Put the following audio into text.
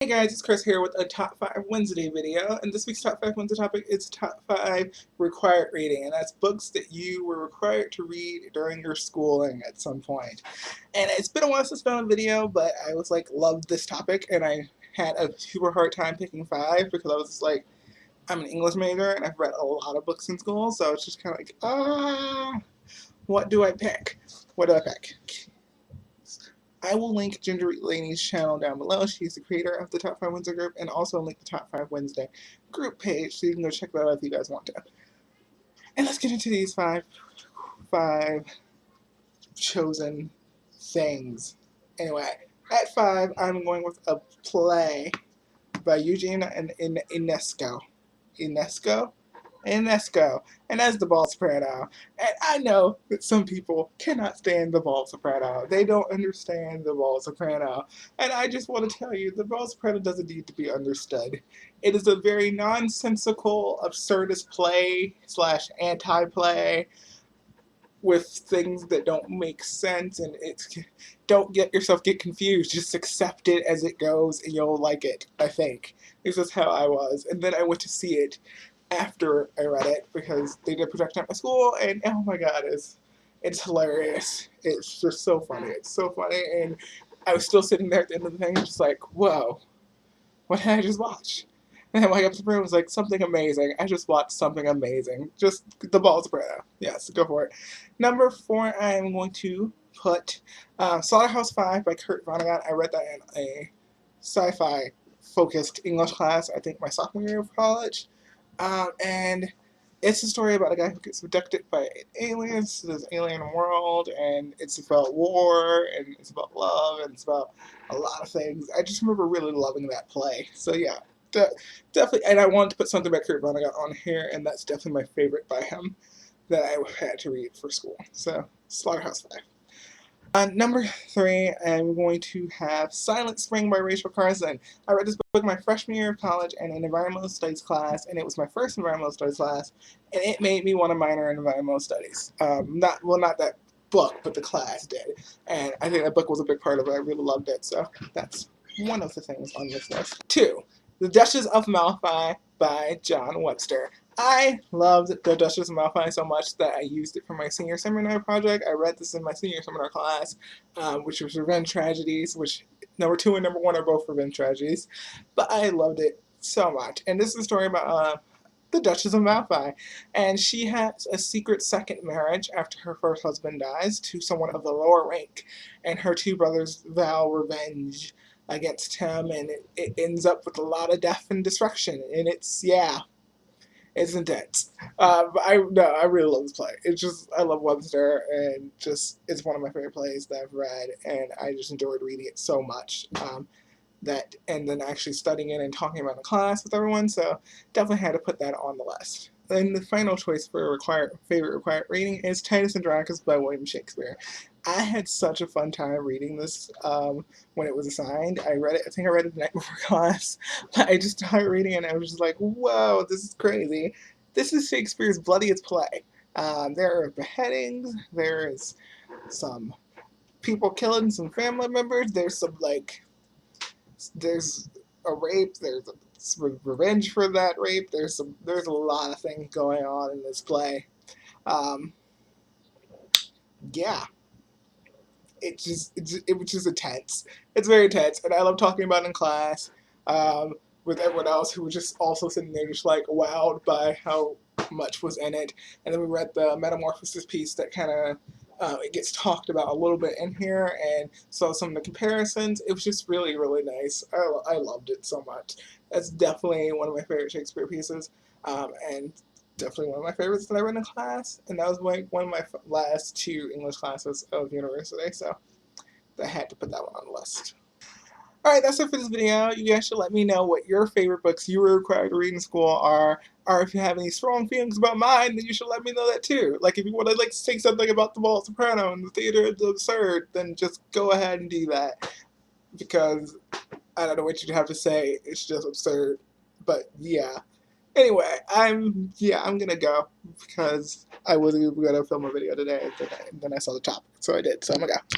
Hey guys, it's Chris here with a Top 5 Wednesday video, and this week's Top 5 Wednesday topic is Top 5 required reading, and that's books that you were required to read during your schooling at some point. And it's been a while since I found a video, but I was like, loved this topic, and I had a super hard time picking 5 because I was just like, I'm an English major, and I've read a lot of books in school, so it's just kind of like, what do I pick? What do I pick? I will link Ginger Laney's channel down below. She's the creator of the Top 5 Wednesday group, and also link the Top 5 Wednesday group page, so you can go check that out if you guys want to. And let's get into these five chosen things. Anyway, at 5, I'm going with a play by Eugene Ionesco. And as the Bald Soprano. And I know that some people cannot stand the Bald Soprano. They don't understand the Bald Soprano. And I just want to tell you, the Bald Soprano doesn't need to be understood. It is a very nonsensical, absurdist play / anti-play with things that don't make sense, and don't get confused. Just accept it as it goes and you'll like it, I think. This is how I was. And then I went to see it after I read it because they did projection at my school, and oh my god, it's hilarious. It's just so funny. It's so funny, and I was still sitting there at the end of the thing just like, whoa, what did I just watch? And I went up to the room and was like, something amazing. I just watched something amazing. Just the Bald Soprano. Yes, go for it. Number 4, I am going to put Slaughterhouse-Five by Kurt Vonnegut. I read that in a sci-fi focused English class, I think my sophomore year of college. And it's a story about a guy who gets abducted by aliens to this alien world, and it's about war, and it's about love, and it's about a lot of things. I just remember really loving that play. So yeah, definitely, and I wanted to put something by Kurt Vonnegut on here, and that's definitely my favorite by him that I had to read for school. So, Slaughterhouse-Five. Number 3, I'm going to have Silent Spring by Rachel Carson. I read this book my freshman year of college in an environmental studies class, and it was my first environmental studies class, and it made me want to minor in environmental studies. Not that book, but the class did. And I think that book was a big part of it. I really loved it, so that's one of the things on this list. 2, The Duchess of Malfi by John Webster. I loved The Duchess of Malfi so much that I used it for my senior seminar project. I read this in my senior seminar class, which was Revenge Tragedies, which number 2 and number 1 are both revenge tragedies. But I loved it so much. And this is a story about the Duchess of Malfi. And she has a secret second marriage after her first husband dies to someone of the lower rank. And her 2 brothers vow revenge against him, and it ends up with a lot of death and destruction. And it's, yeah. It's intense. But I really love this play. It's just, I love Webster, and just, it's one of my favorite plays that I've read, and I just enjoyed reading it so much. And then actually studying it and talking about it in class with everyone, so definitely had to put that on the list. And the final choice for favorite required reading is Titus Andronicus by William Shakespeare. I had such a fun time reading this when it was assigned. I think I read it the night before class. But I just started reading it and I was just like, whoa, this is crazy. This is Shakespeare's bloodiest play. There are beheadings, there's some people killing some family members, there's a rape, there's revenge for that rape, there's a lot of things going on in this play. Yeah. It was just intense. It's very intense, and I love talking about it in class with everyone else who was just also sitting there just like wowed by how much was in it. And then we read the Metamorphosis piece that kind of it gets talked about a little bit in here, and saw some of the comparisons. It was just really, really nice. I loved it so much. That's definitely one of my favorite Shakespeare pieces, and definitely one of my favorites that I read in class, and that was like one of my last 2 English classes of university, so I had to put that one on the list. Alright, that's it for this video. You guys should let me know what your favorite books you were required to read in school are, or if you have any strong feelings about mine, then you should let me know that too. Like, if you want to say something about the Bald Soprano and the theater of the absurd, then just go ahead and do that, because I don't know what you'd have to say. It's just absurd. But yeah. Anyway, I'm gonna go because I wasn't gonna film a video today, and then I saw the topic, so I did. So I'm gonna go.